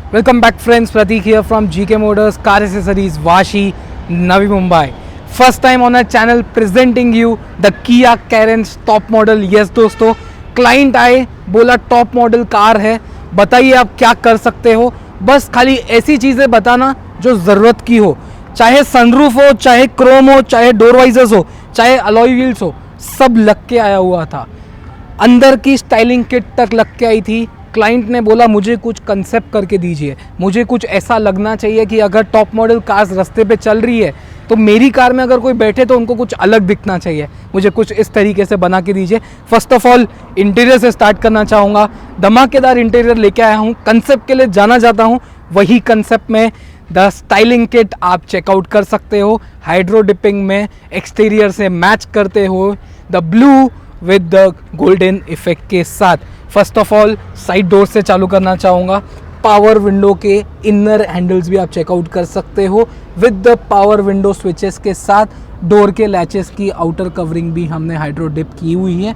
Welcome back friends, Pratik here from GK Motors Car Accessories, Vashi, Navi Mumbai. First time on our channel presenting you the Kia Carens top model. Yes दोस्तों, client आए, बोला top model car है, बताइए आप क्या कर सकते हो. बस खाली ऐसी चीज़ें बताना जो ज़रूरत की हो, चाहे सनरूफ हो, चाहे क्रोम हो, चाहे डोर वाइजर्स हो, चाहे अलॉय व्हील्स हो, सब लग के आया हुआ था. अंदर की स्टाइलिंग किट तक लग के आई थी. क्लाइंट ने बोला मुझे कुछ कंसेप्ट करके दीजिए, मुझे कुछ ऐसा लगना चाहिए कि अगर टॉप मॉडल कार्स रास्ते पे चल रही है तो मेरी कार में अगर कोई बैठे तो उनको कुछ अलग दिखना चाहिए, मुझे कुछ इस तरीके से बना के दीजिए. फर्स्ट ऑफ ऑल इंटीरियर से स्टार्ट करना चाहूँगा. धमाकेदार इंटीरियर लेके आया हूँ, कंसेप्ट के लिए जाना चाहता हूँ, वही कंसेप्ट में द स्टाइलिंग किट आप चेकआउट कर सकते हो. हाइड्रो डिपिंग में एक्सटीरियर से मैच करते हो the blue with the golden effect के साथ. First of all side door से चालू करना चाहूँगा. पावर विंडो के इनर हैंडल्स भी आप चेकआउट कर सकते हो with the power window switches के साथ. डोर के लैचेस की आउटर कवरिंग भी हमने हाइड्रो डिप की हुई है.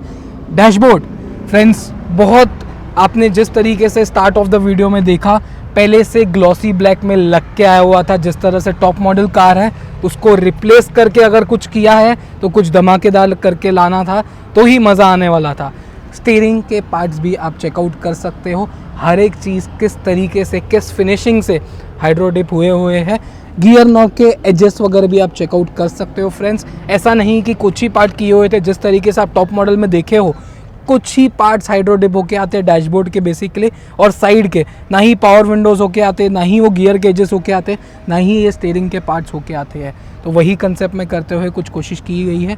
डैशबोर्ड फ्रेंड्स, बहुत आपने जिस तरीके से स्टार्ट ऑफ द वीडियो में देखा, पहले से ग्लॉसी ब्लैक में लग के आया हुआ था. जिस तरह से टॉप मॉडल कार है उसको रिप्लेस करके अगर कुछ किया है तो कुछ धमाकेदार करके लाना था तो ही मज़ा आने वाला था. स्टीयरिंग के पार्ट्स भी आप चेकआउट कर सकते हो, हर एक चीज़ किस तरीके से, किस फिनिशिंग से हाइड्रो डिप हुए हैं. गियर नॉब के एजेस वगैरह भी आप चेकआउट कर सकते हो फ्रेंड्स. ऐसा नहीं कि कुछ ही पार्ट किए हुए थे, जिस तरीके से आप टॉप मॉडल में देखे हो कुछ ही पार्ट्स हाइड्रो डिप होके आते हैं डैशबोर्ड के बेसिकली, और साइड के ना ही पावर विंडोज़ होके आते, ना ही वो गियर के एजेस होके आते, ना ही ये स्टीयरिंग के पार्ट्स होके आते हैं. तो वही कंसेप्ट में करते हुए कुछ कोशिश की गई है.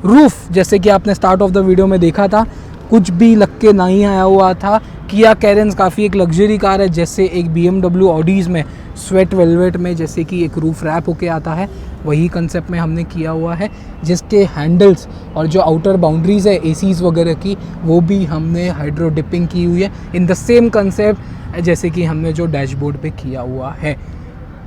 रूफ़ जैसे कि आपने स्टार्ट ऑफ द वीडियो में देखा था, कुछ भी लग के नहीं आया हुआ था. किया कैरेंस काफ़ी एक लग्जरी कार है, जैसे एक BMW ऑडीज़ में स्वेट वेलवेट में जैसे कि एक रूफ रैप होके आता है, वही कंसेप्ट में हमने किया हुआ है. जिसके हैंडल्स और जो आउटर बाउंड्रीज़ है एसीज़ वगैरह की, वो भी हमने हाइड्रो डिपिंग की हुई है इन द सेम कंसेप्ट जैसे कि हमने जो डैशबोर्ड पे किया हुआ है.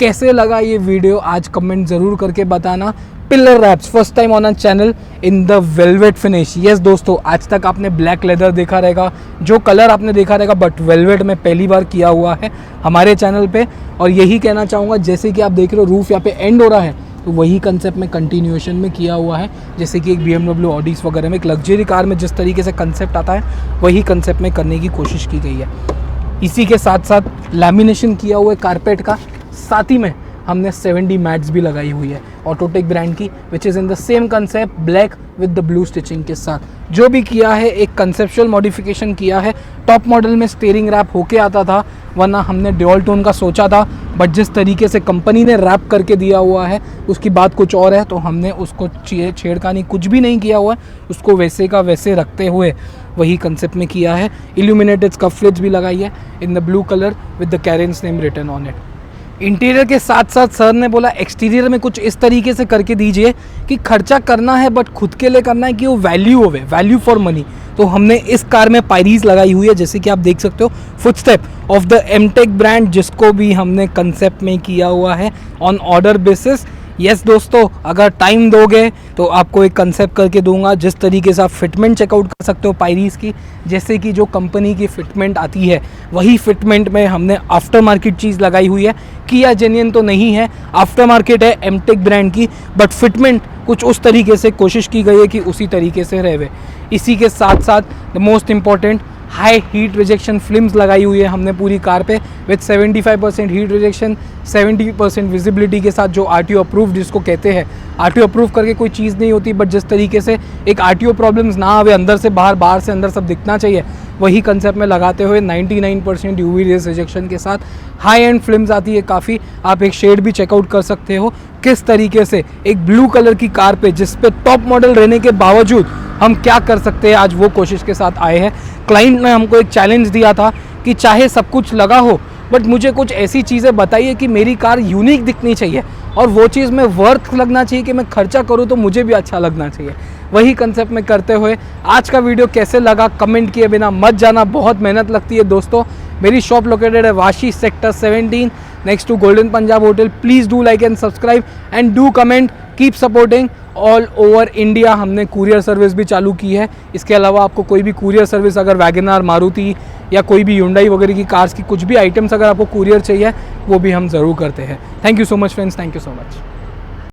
कैसे लगा ये वीडियो आज कमेंट ज़रूर करके बताना. Pillar wraps first time on our channel in the velvet finish. Yes दोस्तों, आज तक आपने ब्लैक लेदर देखा रहेगा, जो कलर आपने देखा रहेगा, बट वेलवेट में पहली बार किया हुआ है हमारे चैनल पे. और यही कहना चाहूँगा, जैसे कि आप देख रहे हो रूफ़ यहाँ पे एंड हो रहा है, तो वही कंसेप्ट में कंटिन्यूएशन में किया हुआ है. जैसे कि एक BMW ऑडीज़ वगैरह में एक लग्जरी कार में जिस तरीके से कंसेप्ट आता है, वही कंसेप्ट में करने की कोशिश की गई है. इसी के साथ साथ लैमिनेशन किया हुआ है कारपेट का, साथ ही में हमने 70 मैट्स भी लगाई हुई है ऑटोटेक ब्रांड की, which is in the same concept black with the blue stitching के साथ. जो भी किया है एक कंसेप्चुअल मॉडिफिकेशन किया है. टॉप मॉडल में स्टीयरिंग रैप होके आता था, वरना हमने ड्यूल टोन का सोचा था, बट जिस तरीके से कंपनी ने रैप करके दिया हुआ है उसकी बात कुछ और है, तो हमने उसको छेड़खानी कुछ भी नहीं किया हुआ है, उसको वैसे का वैसे रखते हुए वही कंसेप्ट में किया है. इल्यूमिनेटेड स्कफ लिड्स भी लगाई है in the blue colour with the Carens name written on it. Interior के साथ साथ सर ने बोला एक्सटीरियर में कुछ इस तरीके से करके दीजिए कि खर्चा करना है बट खुद के लिए करना है कि वो वैल्यू होवे, वैल्यू फॉर मनी. तो हमने इस कार में पायरीज लगाई हुई है, जैसे कि आप देख सकते हो, footstep of the Emtek brand, जिसको भी हमने कंसेप्ट में किया हुआ है ऑन ऑर्डर बेसिस. यस दोस्तों, अगर टाइम दोगे तो आपको एक कंसेप्ट करके दूंगा जिस तरीके से आप फिटमेंट चेकआउट कर सकते हो पायरीज की. जैसे कि जो कंपनी की फिटमेंट आती है वही फिटमेंट में हमने आफ्टर मार्केट चीज़ लगाई हुई है. किया जेन्युइन तो नहीं है, आफ्टर मार्केट है एमटेक ब्रांड की, बट फिटमेंट कुछ उस तरीके से कोशिश की गई है कि उसी तरीके से रहे. इसी के साथ साथ the most important high heat rejection films लगाई हुई है हमने पूरी कार पे विद 75% हीट रिजेक्शन, 70% विजिबिलिटी के साथ, जो RTO अप्रूव जिसको कहते हैं. RTO अप्रूव करके कोई चीज़ नहीं होती, बट जिस तरीके से एक RTO प्रॉब्लम्स ना आवे, अंदर से बाहर, बाहर से अंदर सब दिखना चाहिए, वही कंसेप्ट में लगाते हुए 99% UV रेज रिजेक्शन के साथ हाई एंड फिल्म्स आती है काफ़ी. आप एक शेड भी चेकआउट कर सकते हो किस तरीके से एक ब्लू कलर की कार पे, जिस पे टॉप मॉडल रहने के बावजूद हम क्या कर सकते हैं, आज वो कोशिश के साथ आए हैं. क्लाइंट ने हमको एक चैलेंज दिया था कि चाहे सब कुछ लगा हो बट मुझे कुछ ऐसी चीज़ें बताइए कि मेरी कार यूनिक दिखनी चाहिए और वो चीज़ में वर्थ लगना चाहिए कि मैं खर्चा करूँ तो मुझे भी अच्छा लगना चाहिए. वही कंसेप्ट में करते हुए आज का वीडियो कैसे लगा कमेंट किए बिना मत जाना, बहुत मेहनत लगती है दोस्तों. मेरी शॉप लोकेटेड है Vashi sector 17 next to golden Punjab hotel. Please do like and subscribe and do comment, keep supporting. All over India हमने कुरियर सर्विस भी चालू की है. इसके अलावा आपको कोई भी कुरियर सर्विस अगर वैगन आर, मारुति या कोई भी Hyundai वगैरह की कार्स की कुछ भी आइटम्स अगर आपको कुरियर चाहिए वो भी हम ज़रूर करते हैं। Thank you so much friends, thank you so much.